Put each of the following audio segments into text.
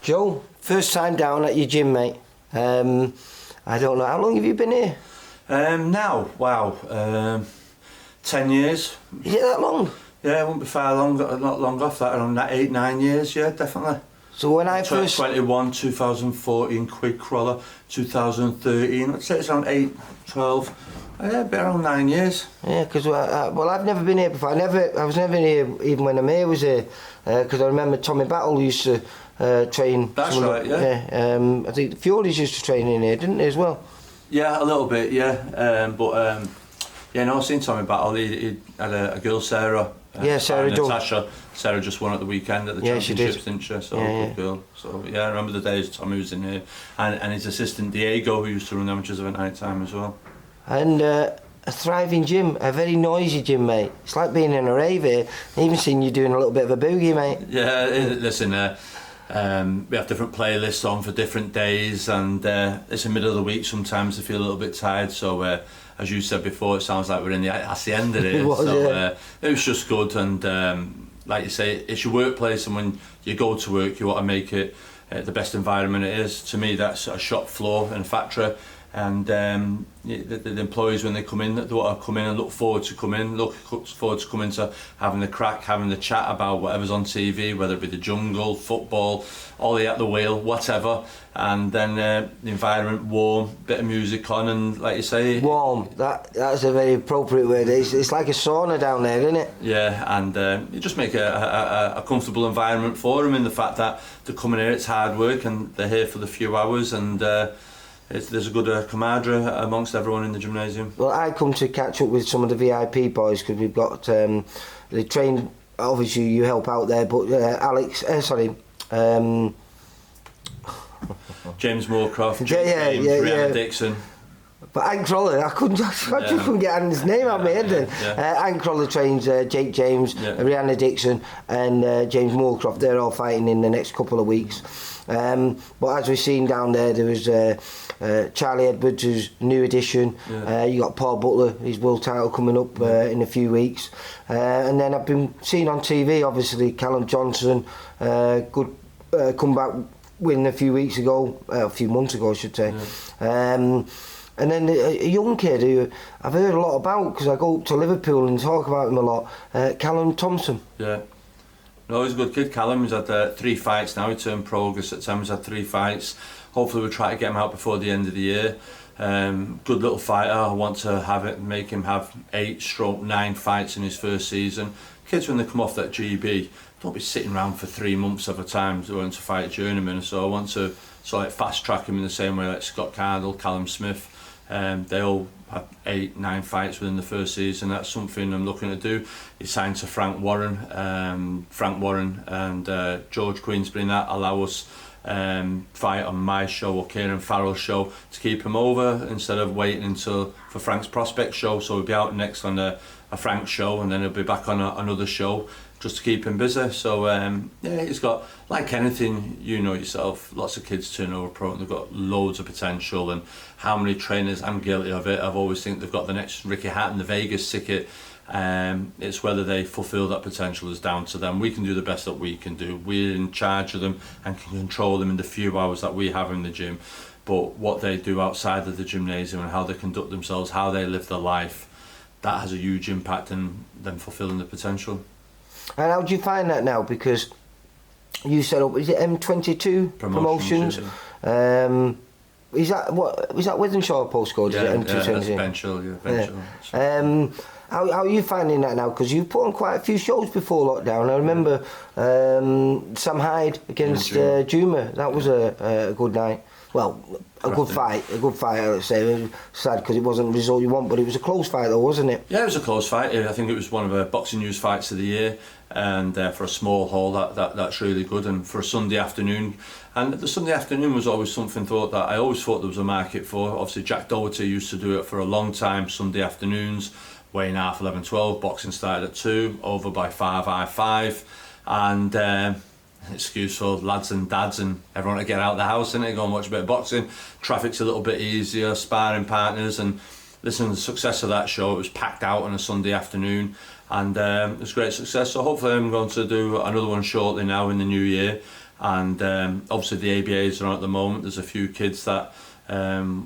Joe, first time down at your gym, mate. I don't know, how long have you been here? Now, wow, 10 years. Is it that long? Yeah, it won't be far long, not long off that, around 8, 9 years, yeah, definitely. So when I first... 21, 2014, Quick Crawler, 2013, I'd say it's around 8, 12, yeah, a bit around 9 years. Yeah, because, well, I've never been here before. I was never here even when Amir was here, because I remember Tommy Battle used to train. That's right, yeah. I think the Furies used to train in here, didn't they, as well? Yeah, a little bit, yeah. Yeah, no, I've seen Tommy Battle. He had a girl, Sarah. Yeah, Sarah Dunn. Natasha. Sarah just won at the weekend at the championships, didn't she? So, good girl. So, yeah, I remember the days Tommy was in here. And his assistant, Diego, who used to run the amateurs at night time as well. And a thriving gym, a very noisy gym, mate. It's like being in a rave here. I even seen you doing a little bit of a boogie, mate. Yeah, listen, we have different playlists on for different days, and it's the middle of the week. Sometimes I feel a little bit tired, so as you said before, it sounds like we're in the end of it. It was, so yeah. It was just good, and like you say, it's your workplace, and when you go to work, you want to make it the best environment it is. To me, that's a shop floor in a factory. And the employees, when they come in, they want to come in and look forward to coming to having the crack, having the chat about whatever's on TV, whether it be the jungle, football, Ollie at the wheel, whatever. And then the environment warm, bit of music on, and like you say, warm. That's a very appropriate word. It's like a sauna down there, isn't it? Yeah, and you just make a comfortable environment for them, in the fact that they're coming here, it's hard work, and they're here for the few hours, and there's a good camaraderie amongst everyone in the gymnasium. Well, I come to catch up with some of the VIP boys, because we've got they train. Obviously, you help out there, but James Moorcroft, Rihanna, Dixon. But Hank Crawler, I just couldn't get his name out of my head then. Hank Crawler trains Jake James, Rihanna Dixon and James Moorcroft. They're all fighting in the next couple of weeks. But as we've seen down there was Charlie Edwards, who's new addition. You got Paul Butler, his world title coming up in a few weeks. And then I've been seeing on TV, obviously, Callum Johnson, good comeback win a few weeks ago, a few months ago I should say. And then a young kid who I've heard a lot about, because I go up to Liverpool and talk about him a lot, Callum Thompson. Yeah. No, he's a good kid, Callum. He's had 3 fights now. He turned pro August September. He's had 3 fights. Hopefully we'll try to get him out before the end of the year. Good little fighter. I want to make him have 8-9 fights in his first season. Kids, when they come off that GB, don't be sitting around for 3 months at a time going to fight a journeyman. So I want to sort of fast track him in the same way like Scott Cardle, Callum Smith. They all had 8-9 fights within the first season. That's something I'm looking to do. He signed to Frank Warren and George Queensbury, and that allow us fight on my show or Kieran Farrell's show to keep him over instead of waiting for Frank's prospect show. So we'll be out next on a Frank show, and then he'll be back on another show just to keep him busy. So yeah, he's got, like anything, you know yourself, lots of kids turn over pro and they've got loads of potential. And how many trainers, I'm guilty of it, I've always think they've got the next Ricky Hatton, the Vegas ticket. It's whether they fulfil that potential is down to them. We can do the best that we can do. We're in charge of them and can control them in the few hours that we have in the gym. But what they do outside of the gymnasium and how they conduct themselves, how they live their life, that has a huge impact in them fulfilling the potential. And how do you find that now? Because you set up, is it M22 Promotions? Is that Withenshaw postcode? Yeah, is it M22? Benchill. How are you finding that now? Because you've put on quite a few shows before lockdown. I remember Sam Hyde against Juma. That was a good night. Well, a good fight, let's say. It was sad because it wasn't the result you want, but it was a close fight though, wasn't it? Yeah, it was a close fight. I think it was one of the Boxing News fights of the year, and for a small hall, that's really good. And for a Sunday afternoon, and the Sunday afternoon was always something I always thought there was a market for. Obviously, Jack Doherty used to do it for a long time, Sunday afternoons, weighing half 11, 12. Boxing started at 2, over by 5, and excuse for lads and dads and everyone to get out of the house and go and watch a bit of boxing. Traffic's a little bit easier, sparring partners, and listen, the success of that show, it was packed out on a Sunday afternoon, and it was great success. So hopefully I'm going to do another one shortly now in the new year. And obviously the ABAs are on at the moment. There's a few kids that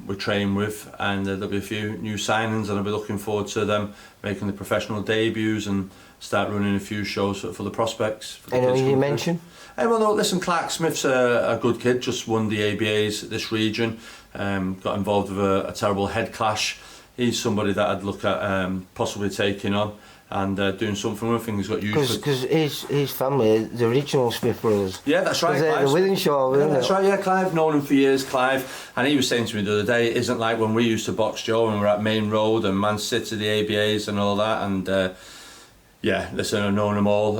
we train with, and there'll be a few new signings, and I'll be looking forward to them making the professional debuts and start running a few shows for the prospects. For the Anyone you mention? Well, no, listen, Clark Smith's a good kid, just won the ABAs this region, got involved with a terrible head clash. He's somebody that I'd look at possibly taking on and doing something with. I think he's got used because his family, the original Smith brothers. Yeah, that's right. The Withenshaw, yeah, that's right. Yeah, Clive, known him for years, Clive, and he was saying to me the other day, it isn't like when we used to box, Joe, and we're at Main Road and Man City, the ABAs and all that. And yeah, listen, I've known them all.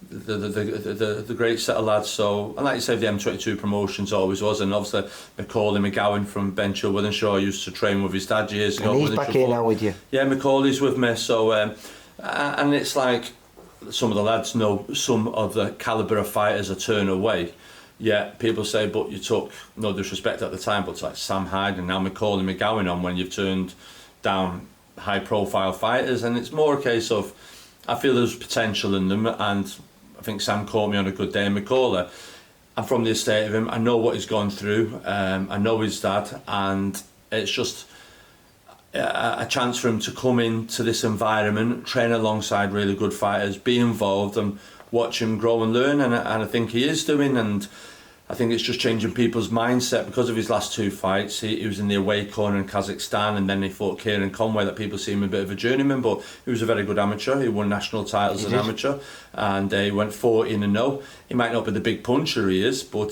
The great set of lads. So, and like you said, the M22 promotions always was, and obviously Macaulay McGowan from Benchill Withenshaw used to train with his dad years ago. And he's back here now with you. Yeah, Macaulay's with me. So, and it's like some of the lads know some of the calibre of fighters are turned away. Yeah, people say, but you took, no disrespect at the time, but it's like Sam Hyde and now Macaulay McGowan on when you've turned down high-profile fighters, and it's more a case of I feel there's potential in them, and I think Sam caught me on a good day. Macaulay, I'm from the estate of him. I know what he's gone through. I know his dad, and it's just a chance for him to come into this environment, train alongside really good fighters, be involved, and watch him grow and learn. And I think he is doing, and I think it's just changing people's mindset because of his last two fights. He was in the away corner in Kazakhstan, and then he fought Kieran Conway, that people see him a bit of a journeyman, but he was a very good amateur. He won national titles as an amateur, and he went 14-0. He might not be the big puncher he is, but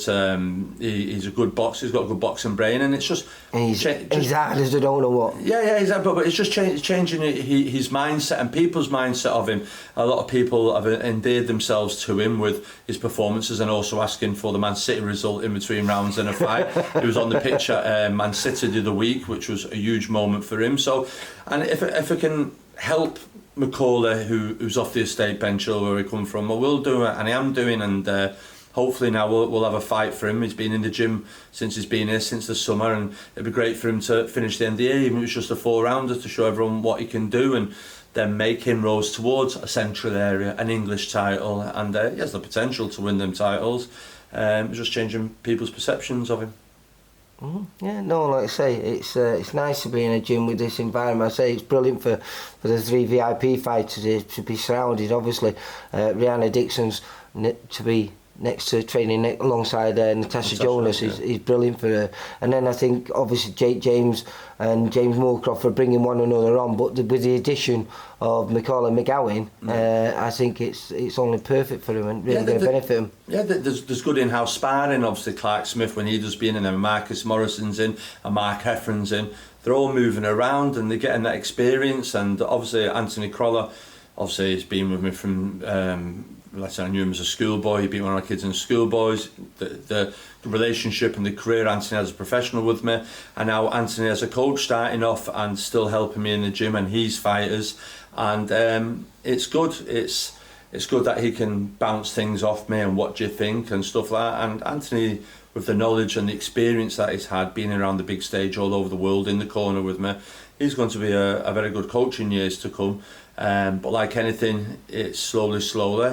he's a good boxer. He's got a good boxing brain, and it's just... And he's hard as I don't know what. Yeah, he's hard, but it's just changing his mindset and people's mindset of him. A lot of people have endeared themselves to him with his performances, and also asking for the Man City result in between rounds in a fight. He was on the pitch at Man City the other week, which was a huge moment for him. So, and if I can help Macaulay, who's off the estate bench or where he come from, I will do it, and I am doing, and hopefully now we'll have a fight for him. He's been in the gym since he's been here since the summer, and it'd be great for him to finish the end of the year, even if it was just a 4-rounder, to show everyone what he can do, and then make inroads towards a central area, an English title, and he has the potential to win them titles. It's just changing people's perceptions of him. Yeah, no, like I say, it's nice to be in a gym with this environment. I say it's brilliant for the 3 VIP fighters to be surrounded. Obviously, Rihanna Dixon's to be next to training alongside Natasha Jonas is brilliant for her. And then I think obviously Jake James and James Moorcroft are bringing one another on, but with the addition of Macaulay McGowan, I think it's only perfect for him and really going to benefit him. Yeah, there's good in-house sparring. Obviously Clark Smith, when he does being in, and Marcus Morrison's in, and Mark Heffron's in, they're all moving around and they're getting that experience. And obviously Anthony Croller, obviously he's been with me from let's say I knew him as a schoolboy. He beat one of our kids in schoolboys. The relationship and the career Anthony has as a professional with me, and now Anthony as a coach starting off and still helping me in the gym and his fighters, and it's good. It's good that he can bounce things off me and what do you think and stuff like that. And Anthony, with the knowledge and the experience that he's had being around the big stage all over the world in the corner with me, he's going to be a very good coach in years to come. But like anything, it's slowly.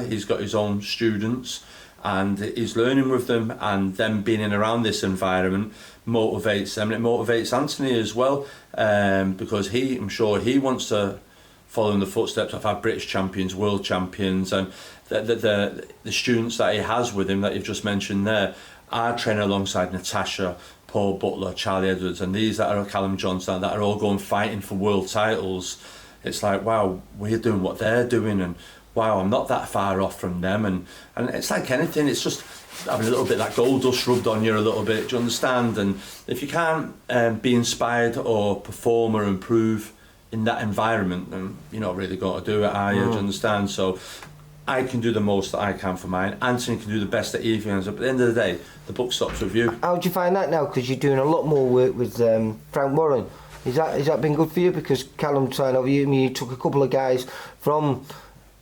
He's got his own students and he's learning with them, and them being in around this environment motivates them, and it motivates Anthony as well, because I'm sure he wants to follow in the footsteps of our British champions, world champions, and the students that he has with him that you've just mentioned there are training alongside Natasha, Paul Butler, Charlie Edwards, and these that are Callum Johnson that are all going fighting for world titles. It's like, wow, we're doing what they're doing, and wow, I'm not that far off from them, and it's like anything, it's just having a little bit of that gold dust rubbed on you a little bit, do you understand? And if you can't be inspired or perform or improve in that environment, then you're not really got to do it, are you? Do you understand? So I can do the most that I can for mine. Anthony can do the best that he can. But at the end of the day, the buck stops with you. How do you find that now? Because you're doing a lot more work with Frank Warren. Has that been good for you? Because Callum signed over you took a couple of guys from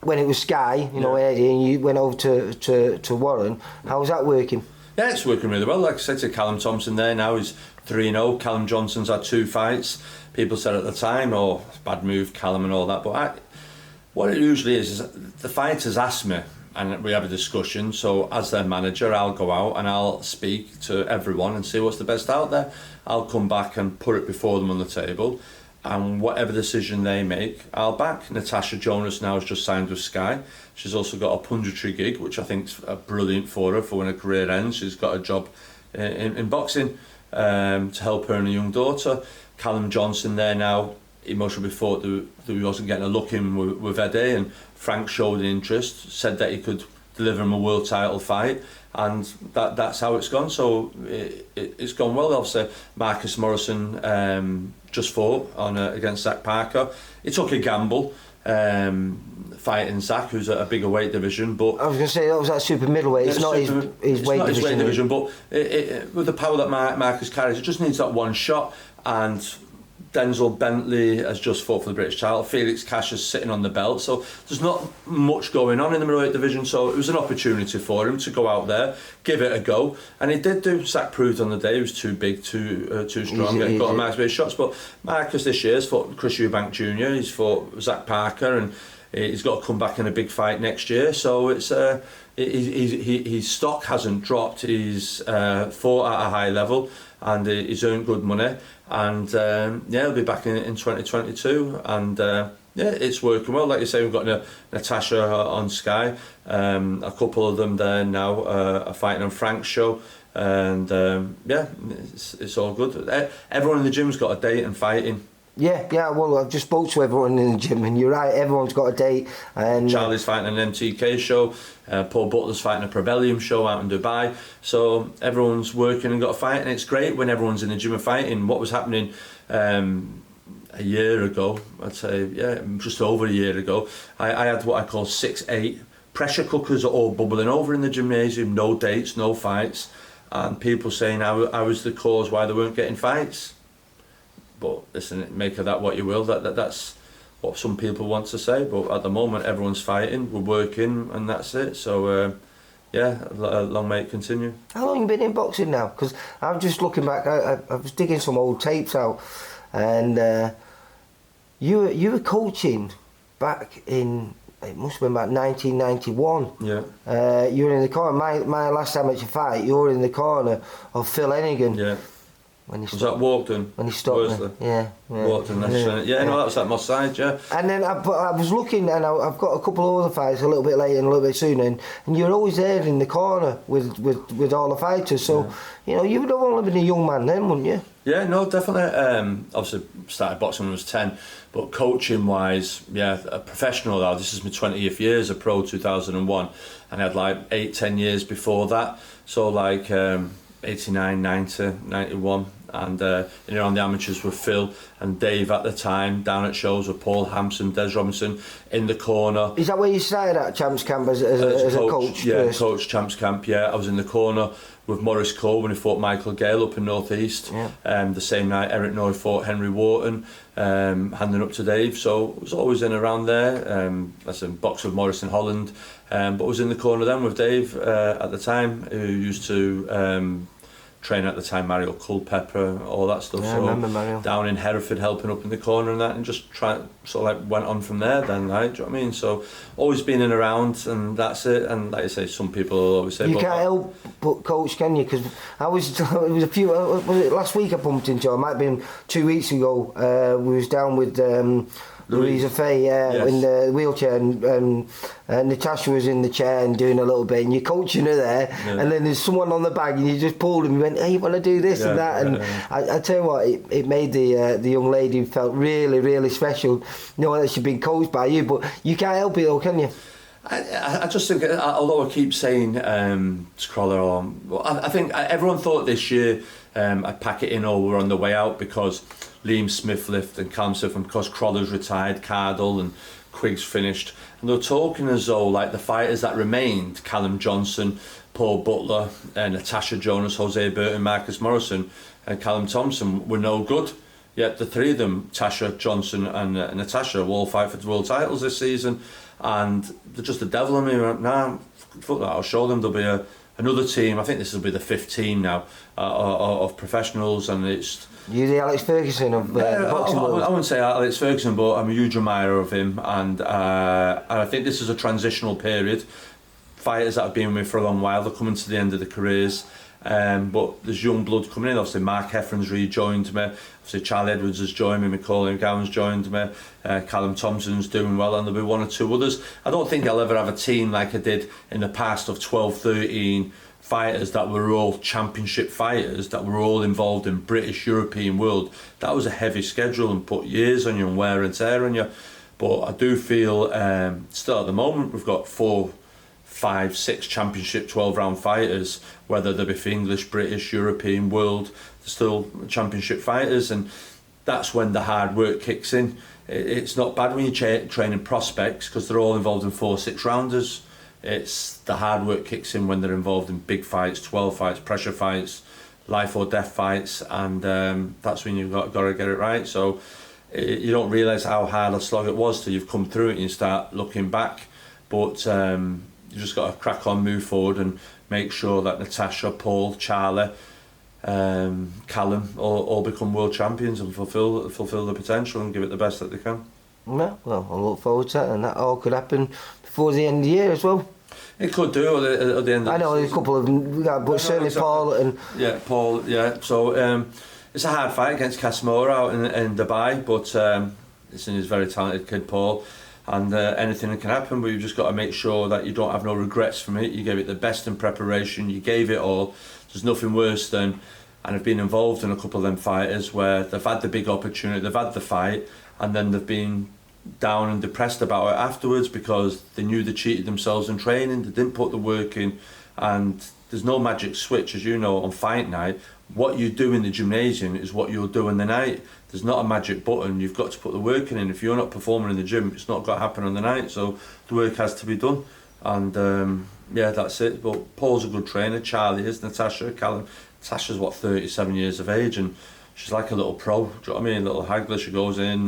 when it was Sky, you know, Eddie, and you went over to Warren. How's that working? Yeah, it's working really well. Like I said to Callum Thompson there, now he's 3-0. Callum Johnson's had 2 fights. People said at the time, oh, bad move, Callum and all that. But What it usually is the fighters ask me and we have a discussion. So as their manager, I'll go out and I'll speak to everyone and see what's the best out there. I'll come back and put it before them on the table, and whatever decision they make, I'll back. Natasha Jonas now has just signed with Sky. She's also got a punditry gig, which I think's brilliant for her for when her career ends. She's got a job in boxing to help her and a young daughter. Callum Johnson there now. He must have thought that he wasn't getting a look in with Eddie, and Frank showed interest, said that he could deliver him a world title fight, and that's how it's gone. So it's gone well. Obviously, Marcus Morrison just fought against Zach Parker. He took a gamble fighting Zach, who's a bigger weight division. But I was going to say that was that super middleweight. It's not his weight division. But with the power that Marcus carries, it just needs that one shot. And Denzel Bentley has just fought for the British title. Felix Cash is sitting on the belt, so there's not much going on in the middleweight division. So it was an opportunity for him to go out there, give it a go, and he did do. Zach proved on the day he was too big, too strong, getting got Marcus big shots. But Marcus this year has fought Chris Eubank Jr. He's fought Zach Parker, and he's got to come back in a big fight next year. So it's his stock hasn't dropped. He's fought at a high level, and he's earned good money. And he'll be back in 2022, and it's working well. Like you say, we've got Natasha on Sky, a couple of them there now are fighting on Frank's show, and it's all good. Everyone in the gym's got a date and fighting. Yeah, well, I've just spoke to everyone in the gym, and you're right, everyone's got a date. And Charlie's fighting an MTK show, Paul Butler's fighting a Prebellium show out in Dubai. So everyone's working and got a fight, and it's great when everyone's in the gym and fighting. What was happening a year ago, I'd say, just over a year ago, I had what I call 6-8 pressure cookers all bubbling over in the gymnasium, no dates, no fights, and people saying I was the cause why they weren't getting fights. But listen, make of that what you will. That's what some people want to say. But at the moment, everyone's fighting, we're working, and that's it. So, long may it continue. How long have you been in boxing now? Because I'm just looking back. I was digging some old tapes out, and you were coaching back in. It must have been about 1991. Yeah. You were in the corner. My last amateur fight, you were in the corner of Phil Hennigan. Yeah. Was that Walkden? When he stopped me. Yeah. Walkden, that's right. No, that was at Moss Side, yeah. And then I was looking, and I've got a couple of other fights a little bit later and a little bit sooner, and you're always there in the corner with all the fighters. So, you would have only been a young man then, wouldn't you? Yeah, no, definitely. Obviously, started boxing when I was 10, but coaching-wise, a professional now. This is my 20th year as a pro, 2001, and I had like 8-10 years before that. So like 89, 90, 91. And on the amateurs with Phil and Dave at the time, down at shows with Paul Hampson, Des Robinson in the corner. Is that where you started at Champs Camp as a coach? Yeah, first? coach Champs Camp, I was in the corner with Maurice Cole when he fought Michael Gale up in North East. The same night Eric Noy fought Henry Wharton, handing up to Dave. So I was always in around there. That's in box with Maurice in Holland. But I was in the corner then with Dave at the time, who used to train at the time, Mario Culpepper, all that stuff. Yeah, so I remember Mario. Down in Hereford, helping up in the corner and that, and just went on from there then, right? Do you know what I mean? So always been in and around, and that's it. And like I say, some people always say, you can't help but coach, can you? Because it was last week I bumped into, it might have been 2 weeks ago, we was down with Louisa Faye in the wheelchair, and Natasha was in the chair and doing a little bit, and you're coaching her there, and then there's someone on the bag, and you just pulled him. You went, "Hey, you want to do this and that?" And I tell you what, it made the young lady felt really, really special, knowing that she'd been coached by you. But you can't help it, though, can you? I just think, although I keep saying Scroller, I think everyone thought this year I'd pack it in or we're on the way out, because Liam Smith and Callum Smith, and because Croller's retired, Cardle and Quig's finished, and they're talking as though like the fighters that remained, Callum Johnson, Paul Butler, Natasha Jonas, Jose Burton, Marcus Morrison and Callum Thompson were no good. Yet the three of them, Tasha, Johnson and Natasha, will all fight for the world titles this season, and they're just the devil in me. Nah, fuck that, I'll show them. There'll be another team. I think this will be the 5th team now of professionals, and it's You the Alex Ferguson of boxing world? I wouldn't say Alex Ferguson, but I'm a huge admirer of him, and I think this is a transitional period. Fighters that have been with me for a long while, they're coming to the end of their careers, but there's young blood coming in. Obviously Mark Heffron's rejoined me, obviously Charlie Edwards has joined me, Macaulay McGowan's joined me, Callum Thompson's doing well, and there'll be 1 or 2 others. I don't think I'll ever have a team like I did in the past of 12, 13 fighters that were all championship fighters, that were all involved in British, European, world. That was a heavy schedule and put years on you and wear and tear on you. But I do feel still at the moment we've got 4, 5, 6 championship 12-round fighters, whether they be for English, British, European, world, they're still championship fighters, and that's when the hard work kicks in. It's not bad when you're training prospects because they're all involved in 4, 6 rounders. It's the hard work kicks in when they're involved in big fights, 12 fights, pressure fights, life or death fights, and that's when you've got to get it right. So you don't realise how hard a slog it was till you've come through it and you start looking back. But you just got to crack on, move forward, and make sure that Natasha, Paul, Charlie, Callum all become world champions and fulfil the potential and give it the best that they can. Yeah, well, I look forward to that, and that all could happen before the end of the year as well. It could do at the end of the season. I know there's a couple of them, but certainly exactly. Paul and... Yeah, Paul, yeah. So it's a hard fight against Casemiro out in Dubai, but it's in his very talented kid, Paul. And anything can happen, but you've just got to make sure that you don't have no regrets from it. You gave it the best in preparation, you gave it all. There's nothing worse than, and I've been involved in a couple of them fighters where they've had the big opportunity, they've had the fight, and then they've been down and depressed about it afterwards because they knew they cheated themselves in training, they didn't put the work in, and there's no magic switch, as you know, on fight night. What you do in the gymnasium is what you'll do in the night. There's not a magic button, you've got to put the work in. If you're not performing in the gym, it's not got to happen on the night, so the work has to be done. And yeah, that's it. But Paul's a good trainer, Charlie is, Natasha, Callum. Natasha's 37 years of age, and she's like a little pro, do you know what I mean? A little haggler, she goes in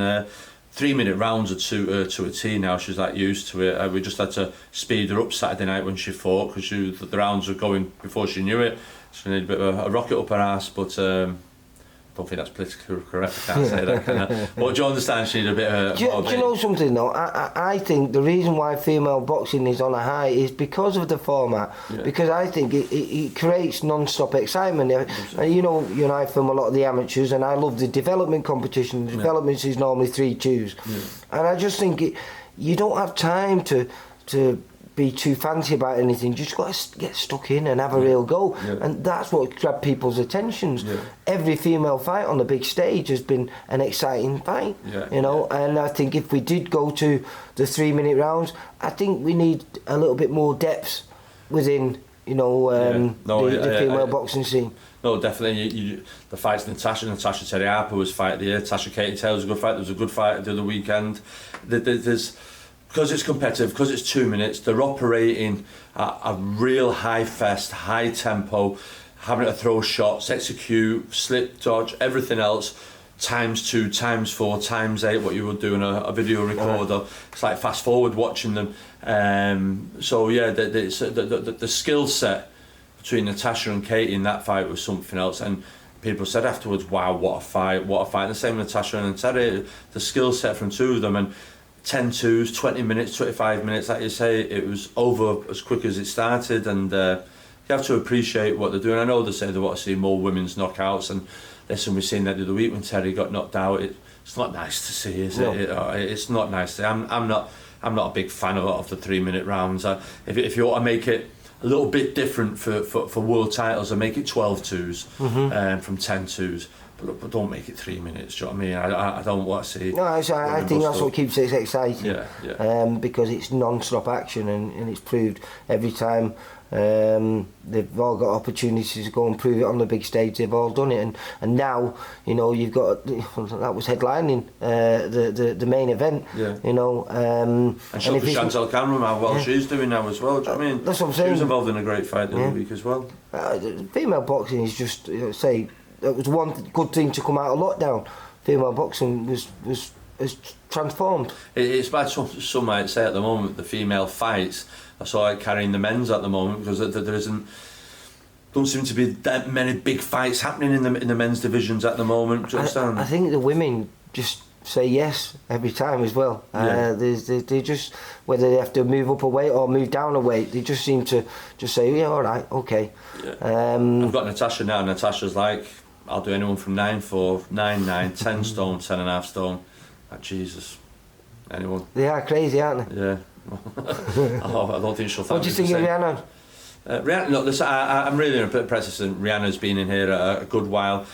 3-minute rounds would suit her to a T now, she's that used to it. We just had to speed her up Saturday night when she fought because the rounds were going before she knew it. She needed a bit of a rocket up her ass, but I don't think that's politically correct, I can't say that, can I? But do you understand she needed a bit of... Do you know something though? I think the reason why female boxing is on a high is because of the format. Yeah. Because I think it creates non-stop excitement. And you know, you and I film a lot of the amateurs, and I love the development competition. The developments is normally 3 twos. Yeah. And I just think you don't have time to be too fancy about anything. You just got to get stuck in and have a real go. Yeah. And that's what grabbed people's attentions. Yeah. Every female fight on the big stage has been an exciting fight, you know. And I think if we did go to the 3-minute rounds, I think we need a little bit more depth within, you know, the female boxing scene. No, definitely. The fights Natasha Terry Harper was fight of the year. Tasha Katie Taylor was a good fight. There was a good fight the other weekend. There's because it's competitive, because it's 2 minutes, they're operating at a real high fest, high tempo, having to throw shots, execute, slip, dodge, everything else, ×2, ×4, ×8, what you would do in a video recorder. Right. It's like fast forward watching them. So yeah, the skill set between Natasha and Katie in that fight was something else. And people said afterwards, wow, what a fight, what a fight. And the same with Natasha and Terry, the skill set from 2 of them. And 10 twos, 20 minutes, 25 minutes, like you say, it was over as quick as it started, and you have to appreciate what they're doing. I know they say they want to see more women's knockouts, and listen, we've seen that the other week when Terry got knocked out. It's not nice to see, is it? It's not nice to see. I'm not a big fan of the 3-minute rounds. If you want to make it a little bit different for world titles, I make it 12 twos from 10 twos. But don't make it 3 minutes, do you know what I mean? I don't want to see... No, I think that's what keeps it exciting. Because it's non-stop action, and it's proved every time they've all got opportunities to go and prove it on the big stage, they've all done it. And now, you know, you've got... That was headlining the main event, you know. And Chantal Cameron, how well she's doing now as well, do you know what I mean? That's what I'm saying. She was involved in a great fight the other week as well. Female boxing is just, say... That was one good thing to come out of lockdown. Female boxing was transformed. It's bad. Some might say at the moment the female fights are sort of carrying the men's at the moment because there isn't. don't seem to be that many big fights happening in the men's divisions at the moment. Do you understand? I think the women just say yes every time as well. They just, whether they have to move up a weight or move down a weight, they just seem to just say, yeah, all right, okay. I've got Natasha now. Natasha's like, I'll do anyone from 9'4", 9'9", 10 stone, 10.5 stone. Like, Jesus, anyone. They are crazy, aren't they? Yeah. I don't think she'll. What do you think of Rihanna? Rihanna, no, listen, I'm really impressed. Rihanna's been in here a good while.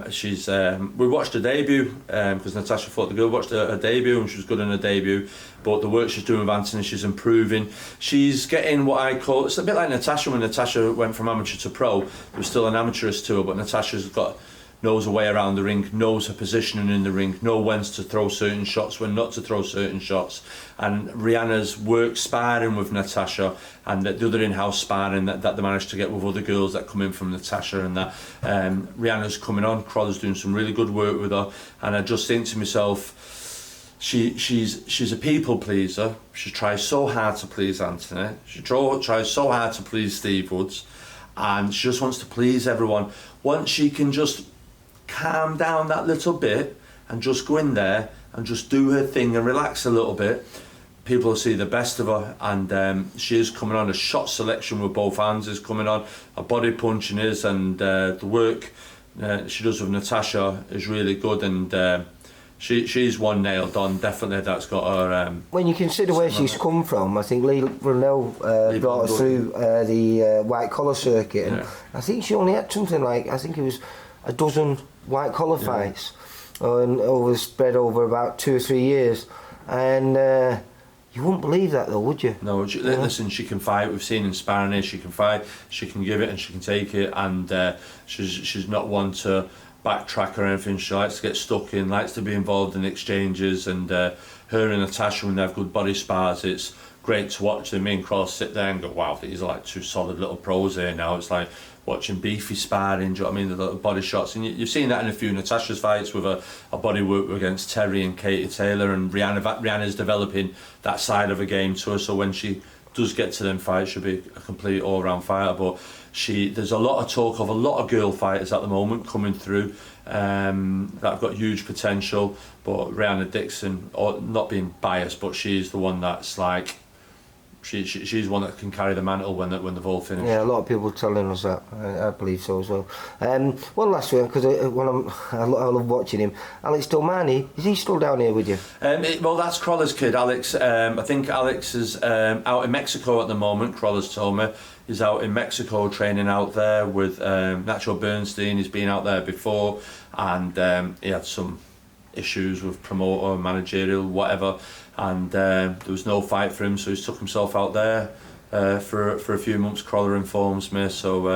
She's we watched her debut because Natasha thought the girl watched her debut and she was good in her debut. But the work she's doing with Anthony, she's improving. She's getting what I call, it's a bit like Natasha when Natasha went from amateur to pro. There was still an amateurist to her, but Natasha's knows her way around the ring, knows her positioning in the ring, knows when to throw certain shots, when not to throw certain shots. And Rihanna's work sparring with Natasha and the other in-house sparring that they managed to get with other girls that come in from Natasha and that. Rihanna's coming on, Crowder's doing some really good work with her. And I just think to myself, she's a people pleaser. She tries so hard to please Anthony. She tries so hard to please Steve Woods. And she just wants to please everyone. Once she can just calm down that little bit and just go in there and just do her thing and relax a little bit, people will see the best of her. And she is coming on. A shot selection with both hands is coming on, a body punching is, and the work she does with Natasha is really good. And she's one nailed on, definitely. That's got her. When you consider where she's come from, I think Lee Brunel brought her through the white collar circuit, and I think she only had something like, I think it was a dozen white collar fights, and spread over about 2 or 3 years, and you wouldn't believe that though, would you? No, listen, she can fight. We've seen in sparring here, she can fight, she can give it and she can take it, and she's not one to backtrack or anything. She likes to get stuck in, likes to be involved in exchanges, and her and Natasha, when they have good body spars, it's great to watch them. Me and Cross sit there and go, wow, these are like two solid little pros here now. It's like watching beefy sparring, do you know what I mean, the little body shots. And you've seen that in a few Natasha's fights with a body work against Terry and Katie Taylor, and Rihanna's developing that side of a game to her, so when she does get to them fights, she'll be a complete all-round fighter. But there's a lot of talk of a lot of girl fighters at the moment coming through that have got huge potential, but Rihanna Dixon, not being biased, but she's the one that's like, she's one that can carry the mantle when they've all finished. Yeah, a lot of people telling us that. I believe so as well. One last one, because I love watching him. Alex Domani, is he still down here with you? Well, that's Croller's kid, Alex. I think Alex is out in Mexico at the moment. Croller's told me he's out in Mexico training out there with Nacho Bernstein. He's been out there before, and he had some issues with promoter, managerial, whatever, and there was no fight for him, so he's took himself out there for a few months. Crawler informs me. So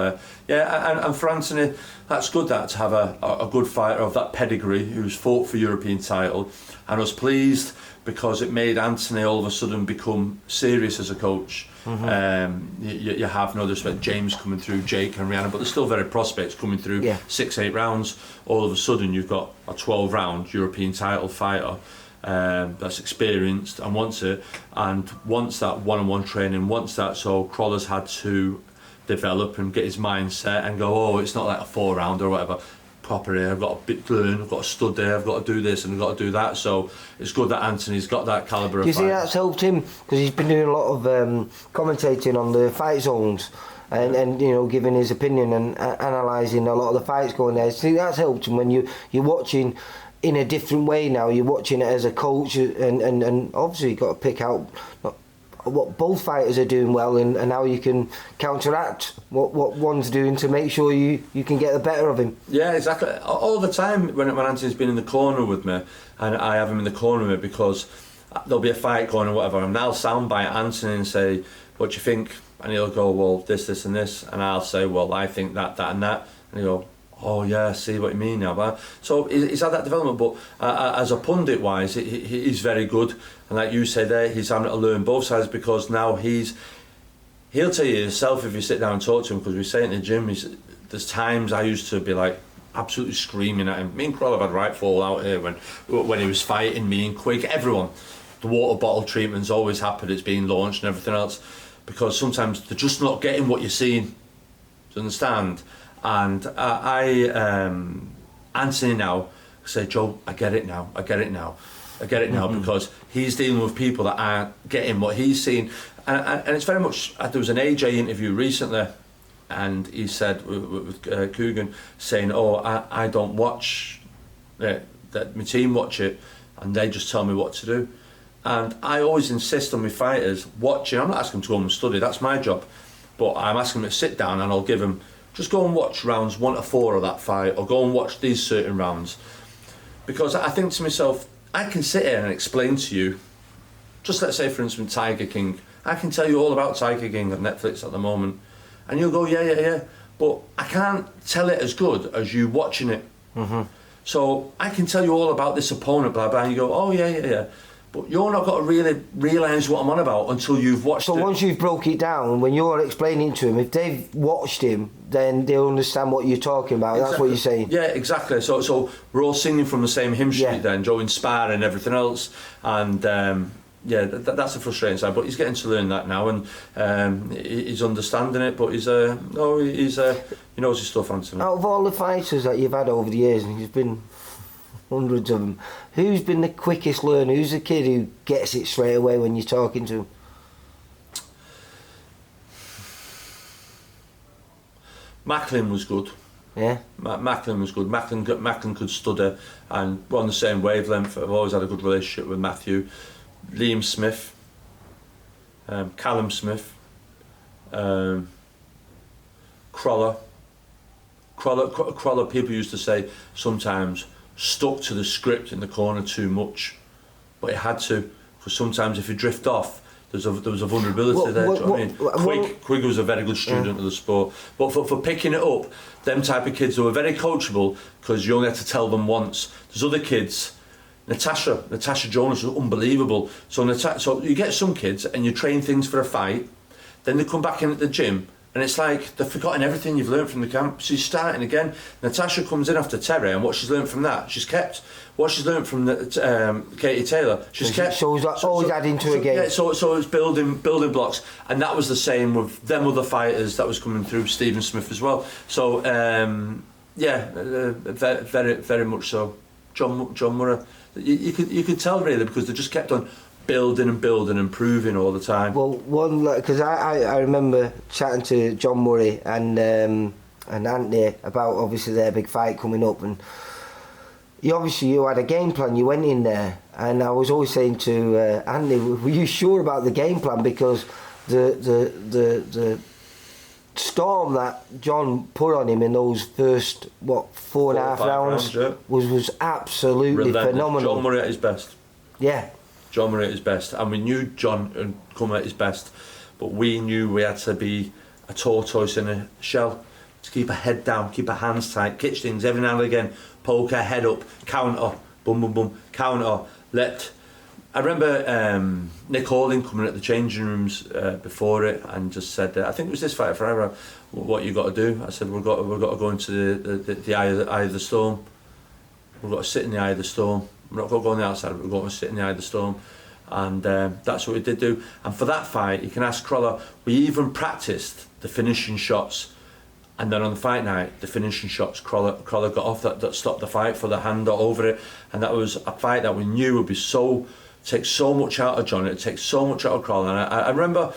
and for Anthony, that's good, that to have a good fighter of that pedigree who's fought for European title, and I was pleased because it made Anthony all of a sudden become serious as a coach. You have no respect, James coming through, Jake and Rihanna, but there's still very prospects coming through. 6-8 rounds. All of a sudden you've got a 12-round European title fighter that's experienced and wants it, and wants that one-on-one training, wants that. So Crawler's had to develop and get his mindset and go, oh, it's not like a 4-round or whatever. Proper here, I've got a bit to learn, I've got to stud there, I've got to do this and I've got to do that. So it's good that Anthony's got that calibre of fight. Do you think that's helped him? Because he's been doing a lot of commentating on the fight zones and you know, giving his opinion and analysing a lot of the fights going there. Do you think that's helped him when you're watching in a different way now? You're watching it as a coach, and obviously you've got to pick out what both fighters are doing well, and how you can counteract what one's doing to make sure you can get the better of him. Yeah, exactly. All the time when Anthony's been in the corner with me, and I have him in the corner with me, because there'll be a fight going or whatever, and I'll soundbite Anthony and say, what do you think? And he'll go, well, this and this, and I'll say, well, I think that and that, and he'll go, oh yeah, I see what you mean now. But so he's had that development, but as a pundit wise, he's very good. And like you say there, he's having to learn both sides, because now he'll tell you himself if you sit down and talk to him, because we say in the gym, there's times I used to be like absolutely screaming at him. Me and Kroll have had right fall out here when he was fighting me and Quig, everyone. The water bottle treatment's always happened, it's being launched and everything else, because sometimes they're just not getting what you're seeing. you understand? And Anthony now say, Joe, I get it now, because he's dealing with people that aren't getting what he's seeing. And it's very much, there was an AJ interview recently, and he said with Coogan saying, I don't watch that my team watch it and they just tell me what to do. And I always insist on my fighters watching. I'm not asking them to go and study, that's my job, but I'm asking them to sit down, and I'll give them, just go and watch rounds 1 to 4 of that fight, or go and watch these certain rounds, because I think to myself, I can sit here and explain to you, just let's say for instance Tiger King, I can tell you all about Tiger King on Netflix at the moment, and you'll go yeah, but I can't tell it as good as you watching it. So I can tell you all about this opponent, blah blah, and you go, oh yeah, but you're not got to really realise what I'm on about until you've watched it. So once you've broke it down, when you're explaining to him, if they've watched him, then they'll understand what you're talking about. Exactly. That's what you're saying. Yeah, exactly. So we're all singing from the same hymn sheet then, Joe inspiring everything else, and that's a frustrating side. But he's getting to learn that now, and he's understanding it. But he knows his stuff, Anthony. Out of all the fighters that you've had over the years, and you've been hundreds of them, who's been the quickest learner? Who's the kid who gets it straight away when you're talking to him? Macklin was good. Yeah. Macklin was good. Macklin could study, and we're on the same wavelength. I've always had a good relationship with Matthew. Liam Smith, Callum Smith, Crawler. People used to say sometimes stuck to the script in the corner too much, but it had to, because sometimes if you drift off, there was a vulnerability there. Do you know what I mean? Quigg was a very good student of the sport, but for picking it up, them type of kids who were very coachable, because you only had to tell them once. There's other kids. Natasha Jonas was unbelievable. So you get some kids and you train things for a fight, then they come back in at the gym, and it's like they've forgotten everything you've learned from the camp. So you're starting again. Natasha comes in after Terry, and what she's learned from that, she's kept. What she's learned from Katie Taylor, she's kept. So it's always adding to a game. Yeah, so it's building blocks, and that was the same with them other fighters that was coming through, Stephen Smith as well. So very much so. John Murray, you could tell really, because they just kept on building and improving all the time. Well, because I remember chatting to John Murray and Anthony about obviously their big fight coming up, and you had a game plan. You went in there, and I was always saying to Anthony, were you sure about the game plan, because the storm that John put on him in those first 4.5 rounds was absolutely phenomenal. John Murray at his best. Yeah. John Murray at his best, and we knew John had come at his best, but we knew we had to be a tortoise in a shell, to keep our head down, keep our hands tight, catch things every now and again, poke our head up, counter, boom boom boom, counter, I remember Nick Halding coming at the changing rooms before it and just said, I think it was this fight forever, what you got to do. I said, we've got to go into the eye of the storm. We've got to sit in the eye of the storm. We're not going to go on the outside, we're going to sit in the eye of the storm. And that's what we did do. And for that fight, you can ask Crawler, we even practiced the finishing shots. And then on the fight night, the finishing shots, Crawler got off that stopped the fight for the hand over it. And that was a fight that we knew would be take so much out of John, it takes so much out of Crawler. And I remember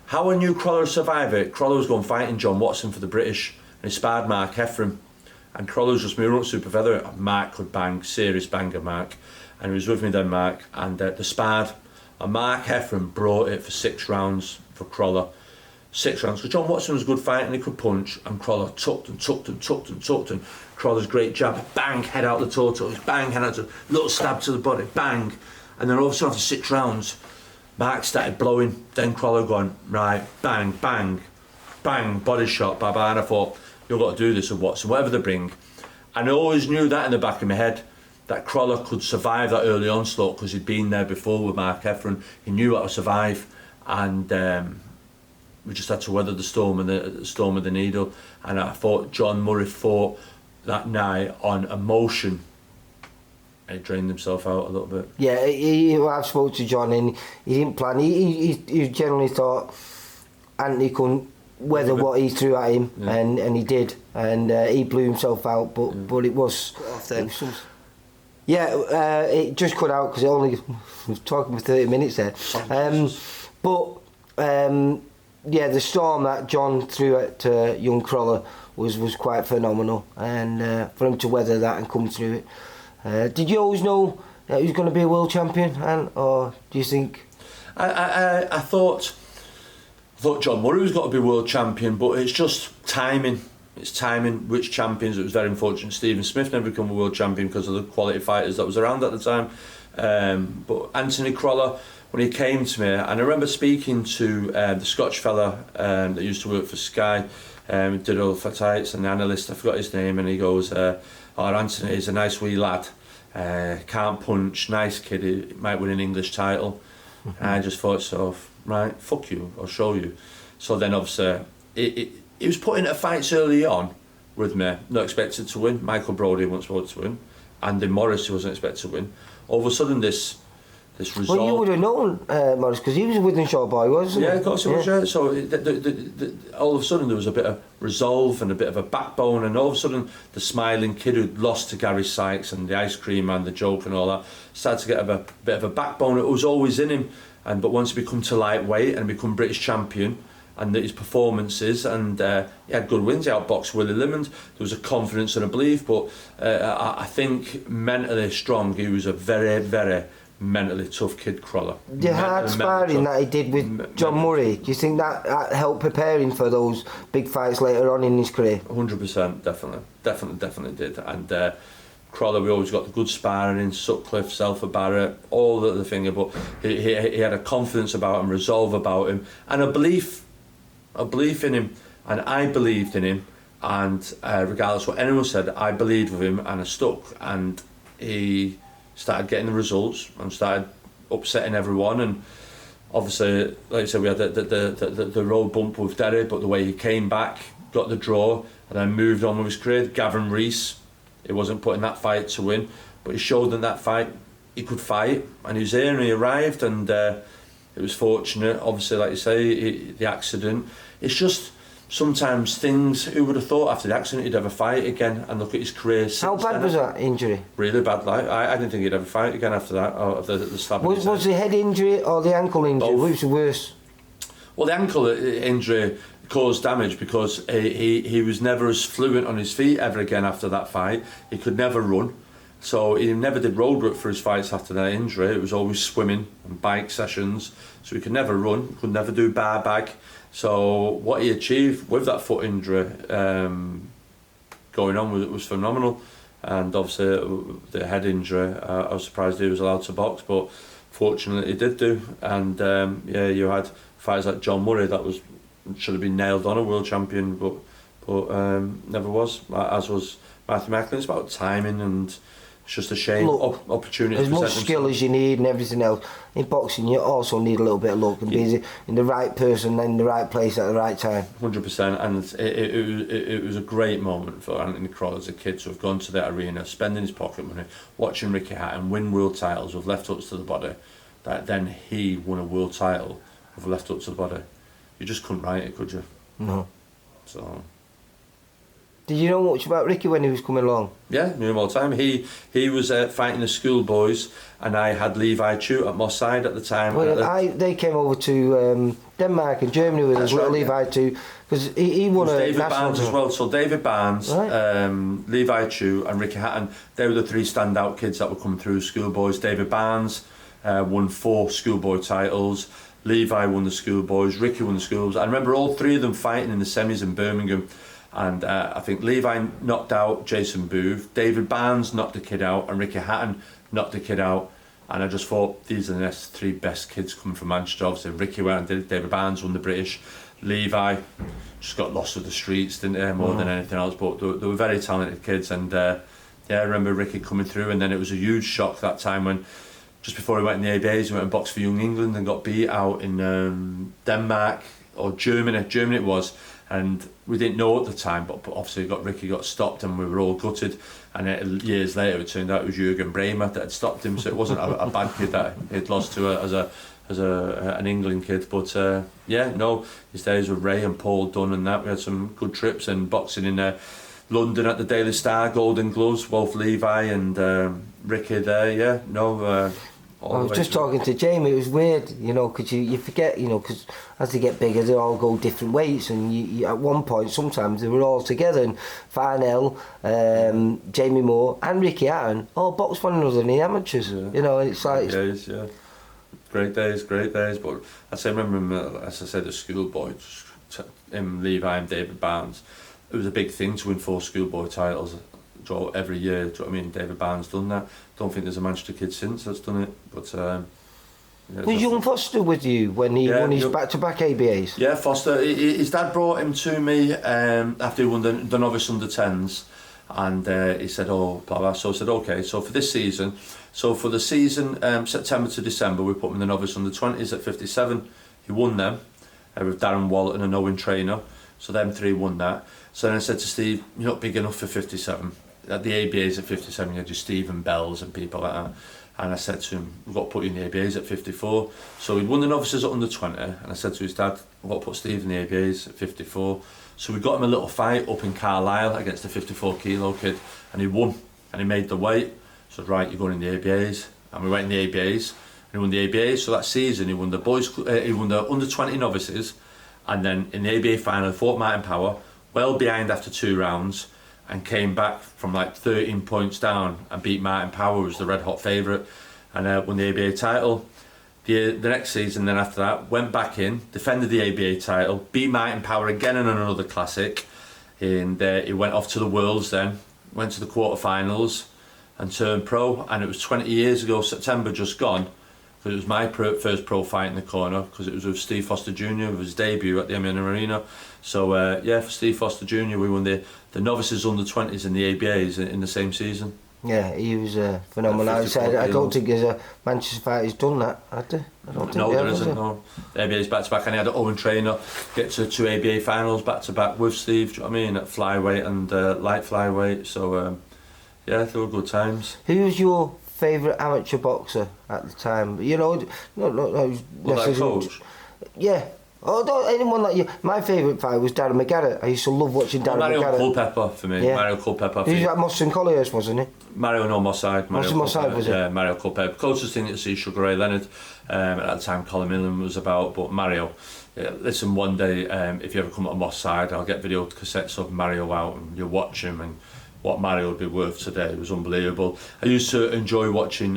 how I knew Crawler would survive it. Crawler was going fighting John Watson for the British, and he sparred Mark Heffron. And Crawler was just moving up super feather. Mark could bang, serious banger Mark. And he was with me then, Mark, and they sparred. And Mark Heffron brought it for 6 rounds for Crawler. 6 rounds, because John Watson was a good fighter and he could punch, and Crawler tucked and Crawler's great jab, bang, head out the tortoise, bang, head out to little stab to the body, bang. And then all of a sudden after 6 rounds, Mark started blowing, then Crawler going, right, bang, bang, bang, body shot, bye-bye. And I thought, you've got to do this with Watson, whatever they bring. And I always knew that in the back of my head, that Crawler could survive that early onslaught, because he'd been there before with Mark Heffron. He knew how to survive, and we just had to weather the storm of the needle. And I thought John Murray fought that night on emotion. He drained himself out a little bit. Yeah, I've spoke to John, and he didn't plan. He generally thought Anthony couldn't weather what he threw at him, and he did, and he blew himself out. But it was off then. It just cut out because it only was talking for 30 minutes there. The storm that John threw at young Crawler was quite phenomenal, and for him to weather that and come through it. Did you always know that he was going to be a world champion, or do you think? I thought John Murray was got to be world champion, but it's just timing. It's timing, which champions. It was very unfortunate Stephen Smith never became a world champion because of the quality fighters that was around at the time. But Anthony Crawler, when he came to me, and I remember speaking to the Scotch fella that used to work for Sky, did all the fights, and the analyst, I forgot his name, and he goes, Anthony is a nice wee lad, can't punch, nice kid, he might win an English title. And I just thought, so, right, fuck you, I'll show you. So then obviously, he was put into fights early on with me, not expected to win. Michael Brody once wanted to win. Andy Morris, he wasn't expected to win. All of a sudden, this resolve. Well, you would have known Morris because he was a Wythenshawe boy, wasn't he? Yeah, of course he was. Yeah. So all of a sudden there was a bit of resolve and a bit of a backbone, and all of a sudden the smiling kid who'd lost to Gary Sykes and the ice cream and the joke and all that started to get a bit of a backbone. It was always in him, but once he become to lightweight and become British champion, and his performances, and he had good wins. He outboxed Willie Limond. There was a confidence and a belief, but I think mentally strong. He was a very, very mentally tough kid, Crawler. The hard sparring that he did with John Murray, do you think that helped prepare him for those big fights later on in his career? 100%, definitely did. And Crawler, we always got the good sparring in Sutcliffe, Selfa Barrett, all the thing, but he had a confidence about him, resolve about him, and a belief in him, and I believed in him, and regardless what anyone said, I believed with him, and I stuck, and he started getting the results and started upsetting everyone. And obviously, like I said, we had the road bump with Derry, but the way he came back, got the draw, and then moved on with his career. Gavin Rees, he wasn't put in that fight to win, but he showed in that fight he could fight, and he was there and he arrived, and it was fortunate. Obviously, like you say, the accident. It's just sometimes things. Who would have thought after the accident he'd ever fight again? And look at his career. How bad was that injury? Really bad. Like I didn't think he'd ever fight again after that. Or the slap. Was the head injury or the ankle injury? Which was worse? Well, the ankle injury caused damage because he was never as fluent on his feet ever again after that fight. He could never run. So he never did road work for his fights after that injury. It was always swimming and bike sessions. So he could never run, could never do bar bag. So what he achieved with that foot injury going on was phenomenal. And obviously the head injury, I was surprised he was allowed to box, but fortunately he did do. And you had fighters like John Murray that should have been nailed on a world champion, but never was. As was Matthew Macklin. It's about timing, and it's just a shame. Opportunities. As much skill as you need and everything else. In boxing, you also need a little bit of luck and be in the right person in the right place at the right time. 100%, and it was a great moment for Anthony Crawler as a kid to have gone to that arena, spending his pocket money, watching Ricky Hatton win world titles with left hooks to the body. That then he won a world title with a left hook to the body. You just couldn't write it, could you? No. So. Did you know much about Ricky when he was coming along? Yeah, knew him all the time. He was fighting the schoolboys, and I had Levi Chu at Moss Side at the time. Well, they came over to Denmark and Germany with us, right, Levi Chu, because he won a David national Barnes as well. So David Barnes, right, Levi Chu, and Ricky Hatton. They were the three standout kids that were coming through schoolboys. David Barnes won 4 schoolboy titles. Levi won the schoolboys. Ricky won the schools. I remember all 3 of them fighting in the semis in Birmingham. And I think Levi knocked out Jason Booth, David Barnes knocked the kid out, and Ricky Hatton knocked the kid out. And I just thought, these are the next 3 best kids coming from Manchester. Obviously, Ricky went and did it, David Barnes won the British. Levi just got lost with the streets, didn't he, more than anything else. But they were very talented kids. And I remember Ricky coming through, and then it was a huge shock that time when, just before he went in the ABAs, he went and boxed for Young England and got beat out in Denmark or Germany it was. And we didn't know at the time, but obviously Ricky got stopped, and we were all gutted. And years later, it turned out it was Jürgen Bremer that had stopped him. So it wasn't a bad kid that he'd lost to as as an England kid. But yeah, no, his days with Ray and Paul Dunn and that, we had some good trips, and boxing in London at the Daily Star, Golden Gloves, Wolf Levi and Ricky there. Yeah, no. I was just talking to Jamie. It was weird, you know, because you forget, you know, because as they get bigger, they all go different weights, and you at one point sometimes they were all together. And Farnell, Jamie Moore, and Ricky Aaron all boxed one another in the amateurs. Yeah. You know, it's like great days. But I say, remember him, as I said, the schoolboy, him, Levi, and David Barnes. It was a big thing to win 4 schoolboy titles every year. Do you know what I mean? David Barnes done that. Don't think there's a Manchester kid since that's done it. But was young Foster with you when he won his back-to-back ABAs? Yeah, Foster. His dad brought him to me after he won the novice under 10s, and he said, "Oh, blah blah." So I said, "Okay." So for this season, for the season September to December, we put him in the novice under 20s at 57. He won them with Darren Walton and Owen Trainer. So them 3 won that. So then I said to Steve, "You're not big enough for 57. At the ABAs at 57, you had your Stephen Bells and people like that." And I said to him, "We've got to put you in the ABAs at 54. So he'd won the novices at under 20, and I said to his dad, "We've got to put Steve in the ABAs at 54. So we got him a little fight up in Carlisle against a 54 kilo kid, and he won, and he made the weight. So right, you're going in the ABAs. And we went in the ABAs, and he won the ABAs. So that season, he won the he won the under 20 novices, and then in the ABA final, he fought Martin Power, well behind after 2 rounds, and came back from like 13 points down and beat Martin Power, who was the red hot favourite, and won the ABA title. The next season, then after that, went back in, defended the ABA title, beat Martin Power again in another classic, and he went off to the Worlds then, went to the quarterfinals and turned pro. And it was 20 years ago, September just gone, because it was my first pro fight in the corner, because it was with Steve Foster Jr. with his debut at the Amir Arena. So yeah, for Steve Foster Jr. we won the novices under 20s and the ABAs in the same season. Yeah, he was phenomenal. I don't think there's a Manchester fighter who's done that, had there? I don't think no, there isn't. No. The ABA's back to back, and he had Owen Trainer get to 2 ABA finals back to back with Steve. Do you know what I mean? At flyweight and light flyweight. So yeah, they were good times. Who was your favourite amateur boxer at the time? You know, no. Well, that coach? Yeah. Oh, anyone like you. My favourite fight was Darren McGarrett. I used to love watching Darren McGarrett. Mario Culpepper for me. Yeah. Mario Culpepper. He was at Moss and Collier's, wasn't he? Mario no Mosside. Mosside, was it? Yeah, Mario Culpepper. Closest thing to see Sugar Ray Leonard. At that time, Colin Millen was about, but Mario. Yeah, listen, one day, if you ever come to Mosside, I'll get video cassettes of Mario out, and you'll watch him, and what Mario would be worth today was unbelievable. I used to enjoy watching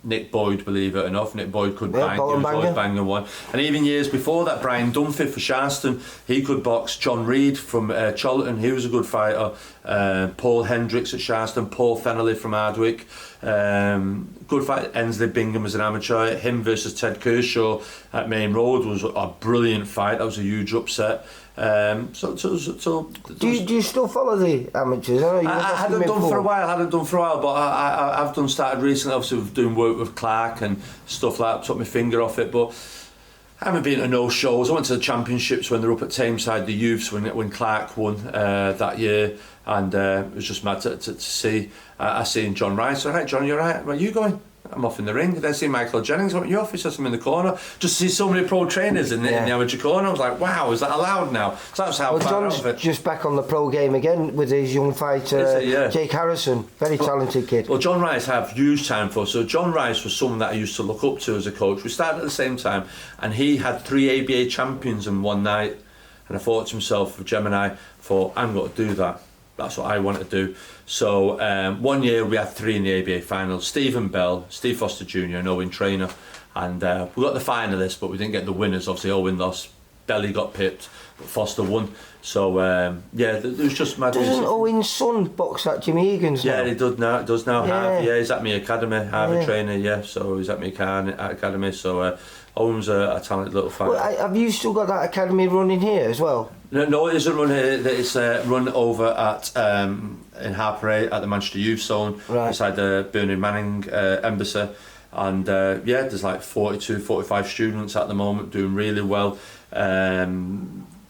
Nick Boyd, believe it or not. Nick Boyd could bang, he was always banging one. And even years before that, Brian Dunphy for Sharston, he could box. John Reed from Chorlton, he was a good fighter. Paul Hendricks at Sharston, Paul Fennelly from Hardwick. Good fight. Ensley Bingham as an amateur. Him versus Ted Kershaw at Main Road was a brilliant fight. That was a huge upset. Do you still follow the amateurs? I hadn't done for a while, but I've started recently, obviously with doing work with Clark and stuff like that, took my finger off it, but I haven't been to no shows. I went to the championships when they were up at Tameside, the youths, when Clark won that year, and it was just mad to see. I seen John Rice. All right, John, you're right. Where are you going? I'm off in the ring. Then I see Michael Jennings. What you off? He says I'm in the corner. Just see so many pro trainers in the amateur corner. I was like, wow, is that allowed now? So that's how far John's out of it. Just back on the pro game again with his young fighter, Jake Harrison. Very talented kid. Well, John Rice I have huge time for. So John Rice was someone that I used to look up to as a coach. We started at the same time, and he had 3 ABA champions in one night. And I thought to myself, for Gemini, I'm going to do that. That's what I want to do. So one year we had 3 in the ABA finals. Stephen Bell, Steve Foster Jr. and Owen Trainer. And we got the finalists, but we didn't get the winners. Obviously Owen lost, Belly got pipped, but Foster won. So yeah, it was just mad. Doesn't Owen's son box at Jimmy Egan's now? Yeah, he does now. Harvey, he's at my academy, Harvey Trainer, so he's at my academy. So Owen's a talented little fighter. Well, have you still got that academy running here as well? No, it isn't run here. It's run over at in Harper at the Manchester Youth Zone, beside the Bernard Manning Embassy. And yeah, there's like 45 students at the moment doing really well.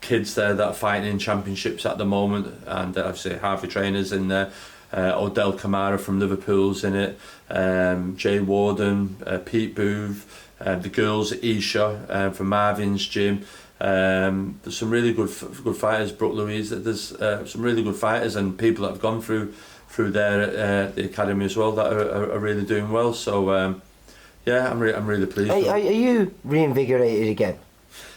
Kids there that are fighting in championships at the moment, and obviously Harvey Trainers in there. Odell Kamara from Liverpool's in it. Jay Warden, Pete Booth. the girls, Isha from Marvin's gym. There's some really good fighters, Brooke Louise. There's some really good fighters and people that have gone through there at the academy as well that are really doing well. So yeah, I'm really pleased. Are you reinvigorated again?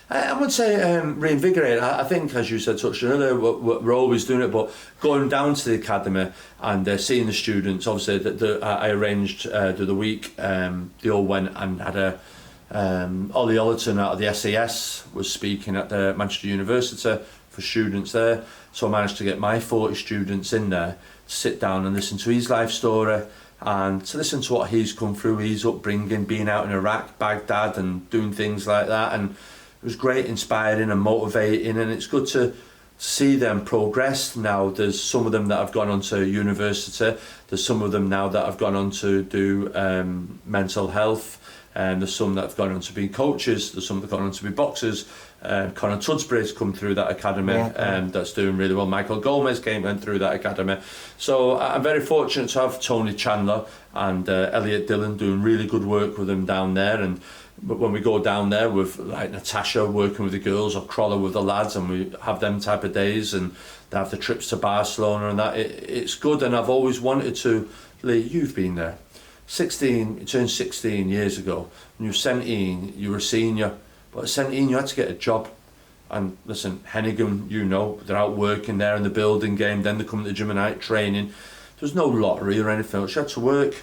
I would say reinvigorated. I think, as you said, touched on earlier, we're always doing it, but going down to the academy and seeing the students, obviously, I arranged the week, they all went and had Ollie Ollerton out of the SAS was speaking at the Manchester University for students there, so I managed to get my 40 students in there to sit down and listen to his life story and to listen to what he's come through, his upbringing, being out in Iraq, Baghdad and doing things like that. And it was great, inspiring and motivating, and it's good to see them progress. Now there's some of them that have gone on to university, there's some of them now that have gone on to do mental health, and there's some that have gone on to be coaches, there's some that have gone on to be boxers. Conor Tudsbury's come through that academy, that's doing really well. Michael Gomez went through that academy. So I'm very fortunate to have Tony Chandler and Elliot Dillon doing really good work with them down there. But when we go down there with like Natasha working with the girls or Crawler with the lads, and we have them type of days, and they have the trips to Barcelona and that, it's good. And I've always wanted to. Lee, you've been there. 16, you turned 16 years ago. When you were 17, you were a senior. But at 17, you had to get a job. And listen, Hennigan, you know, they're out working there in the building game, then they come to the gym at night training. There's no lottery or anything else. You had to work.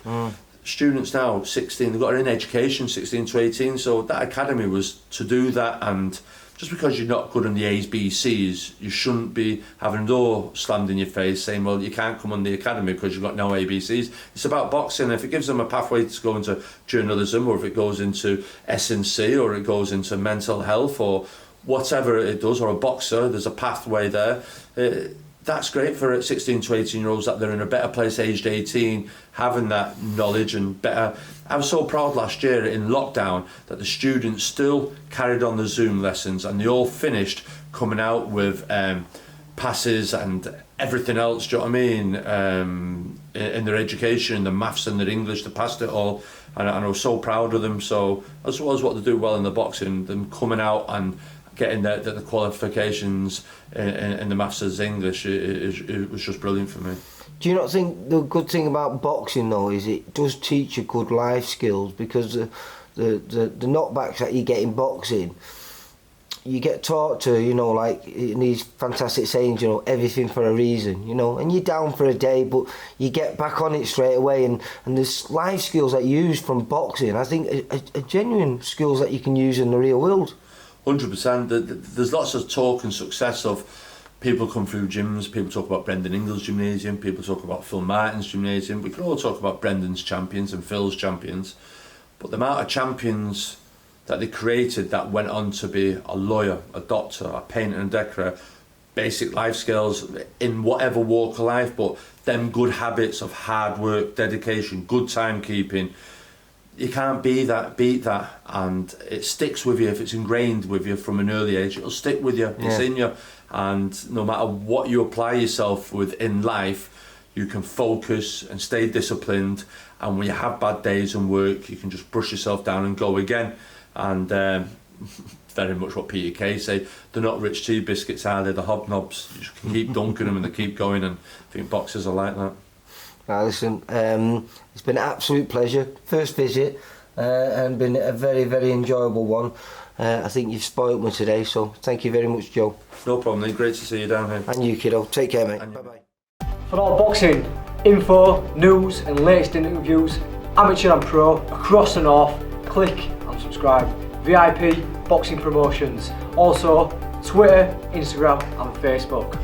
Students now, 16, they've got in education, 16 to 18, so that academy was to do that. And just because you're not good in the A's, B's, C's, you shouldn't be having a door slammed in your face saying, well, you can't come on the academy because you've got no A, B, C's. It's about boxing. If it gives them a pathway to go into journalism, or if it goes into S&C, or it goes into mental health, or whatever it does, or a boxer, there's a pathway there. That's great for 16 to 18 year olds, that they're in a better place aged 18, having that knowledge and better. I was so proud last year in lockdown that the students still carried on the Zoom lessons, and they all finished coming out with passes and everything else, do you know what I mean, in their education, the maths and their English, they passed it all, and I was so proud of them. So as well as what they do well in the boxing, them coming out and getting the qualifications in the maths as English, it was just brilliant for me. Do you not think the good thing about boxing though is it does teach you good life skills? Because the knockbacks that you get in boxing, you get taught to, you know, like in these fantastic sayings, you know, everything for a reason, you know, and you're down for a day, but you get back on it straight away, and there's life skills that you use from boxing, I think are genuine skills that you can use in the real world. 100%. There's lots of talk and success of people come through gyms. People talk about Brendan Ingles' gymnasium, people talk about Phil Martin's gymnasium. We could all talk about Brendan's champions and Phil's champions, but the amount of champions that they created that went on to be a lawyer, a doctor, a painter and decorator, basic life skills in whatever walk of life, but them good habits of hard work, dedication, good timekeeping, you can't beat that, and it sticks with you. If it's ingrained with you from an early age, it'll stick with you. It's in you, and no matter what you apply yourself with in life, you can focus and stay disciplined, and when you have bad days and work, you can just brush yourself down and go again. And very much what Peter Kay say, they're not rich tea biscuits, are they? The hobnobs. You just can keep dunking them and they keep going, and I think boxers are like that. Now listen, it's been an absolute pleasure, first visit, and been a very, very enjoyable one. I think you've spoilt me today, so thank you very much, Joe. No problem, Lee. Great to see you down here. And you, kiddo. Take care, mate. Bye-bye. For all boxing info, news and latest interviews, amateur and pro, across the north, click and subscribe. VIP Boxing Promotions. Also, Twitter, Instagram and Facebook.